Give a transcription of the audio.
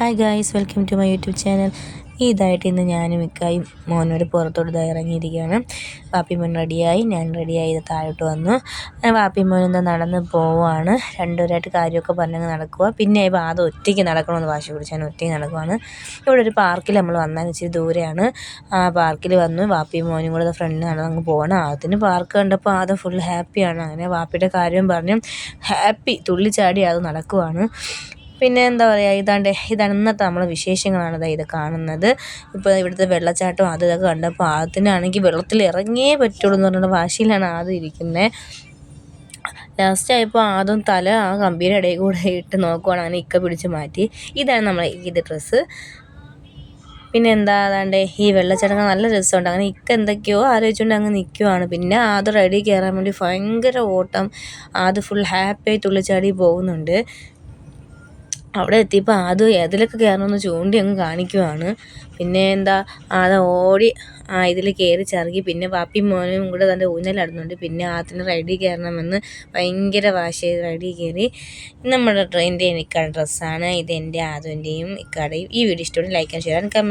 Hi guys, welcome to my YouTube channel. ഇതായിട്ട് ഇന്ന് ഞാനും ഇക്കായും മോനോട് പുറത്തോട്ട് ഇറങ്ങിയിരിക്കുകയാണ്. വാപ്പി മോൻ റെഡിയായി, ഞാൻ റെഡിയായി താഴോട്ട് വന്നു. വാപ്പി മോൻ എന്താ നടന്ന് പോവുകയാണ്. രണ്ടുപേരായിട്ട് കാര്യമൊക്കെ പറഞ്ഞങ്ങ് നടക്കുക. പിന്നെ ഇപ്പോൾ ആദ്യം ഒറ്റയ്ക്ക് നടക്കണമെന്ന് വാശി പിടിച്ചാൽ ഒറ്റയ്ക്ക് നടക്കുവാണ്. ഇവിടെ ഒരു പാർക്കിൽ നമ്മൾ വന്നാൽ ഇച്ചിരി ദൂരെയാണ്. ആ പാർക്കിൽ വന്നു. വാപ്പി മോനും കൂടെ ഫ്രണ്ടിൽ നടന്നങ്ങ് പോകണം. അതിന് പാർക്ക് കണ്ടപ്പോൾ ആദ്യം ഫുൾ ഹാപ്പിയാണ്. അങ്ങനെ വാപ്പിയുടെ കാര്യം പറഞ്ഞ് ഹാപ്പി തുള്ളിച്ചാടി അത് നടക്കുവാണ്. പിന്നെ എന്താ പറയുക, ഇതാണ് ഇന്നത്തെ നമ്മളെ വിശേഷങ്ങളാണ് ഇത് കാണുന്നത്. ഇപ്പോൾ ഇവിടുത്തെ വെള്ളച്ചാട്ടം ഇതൊക്കെ കണ്ടപ്പോൾ ആദ്യത്തിനാണെങ്കിൽ വെള്ളത്തിൽ ഇറങ്ങിയേ പറ്റുള്ളൂ എന്ന് പറഞ്ഞിട്ട് വാശിയിലാണ് ആദ്യം ഇരിക്കുന്നത്. ലാസ്റ്റ് ആയപ്പോൾ ആദ്യം തല ആ കമ്പിയുടെ ഇടയിൽ കൂടെ ഇട്ട് നോക്കുവാണ്. അങ്ങനെ ഇക്ക പിടിച്ച് മാറ്റി. ഇതാണ് നമ്മളെ ഇത് ഡ്രസ്സ്. പിന്നെ എന്താ ഈ വെള്ളച്ചാട്ടങ്ങൾ നല്ല രസമുണ്ട്. അങ്ങനെ ഇക്ക എന്തൊക്കെയോ ആലോചിച്ചുകൊണ്ട് അങ്ങ് നിൽക്കുവാണ്. പിന്നെ അത് റെഡി കയറാൻ വേണ്ടി ഭയങ്കര ഓട്ടം. അത് ഫുൾ ഹാപ്പിയായി തുള്ളിച്ചാടി പോകുന്നുണ്ട്. അവിടെ എത്തിയപ്പോൾ അതിലൊക്കെ കയറണമെന്ന് ചൂണ്ടി അങ്ങ് കാണിക്കുവാണ്. പിന്നെ അത് ഓടി ഇതിൽ കയറി ചിറകി. പിന്നെ വാപ്പി മോനും കൂടെ തൻ്റെ ഊഞ്ഞാലാടുന്നുണ്ട്. പിന്നെ അതിന് റൈഡിൽ കയറണമെന്ന് ഭയങ്കര വാശി. റൈഡിൽ കയറി. നമ്മുടെ ട്രെയിനിൻ്റെ എനിക്കാണ് ഡ്രസ്സാണ് ഇത്. എൻ്റെ ആദ്യൻ്റെയും ഇക്കാടെയും. ഈ വീഡിയോ ഇഷ്ടമായി like and share and comment.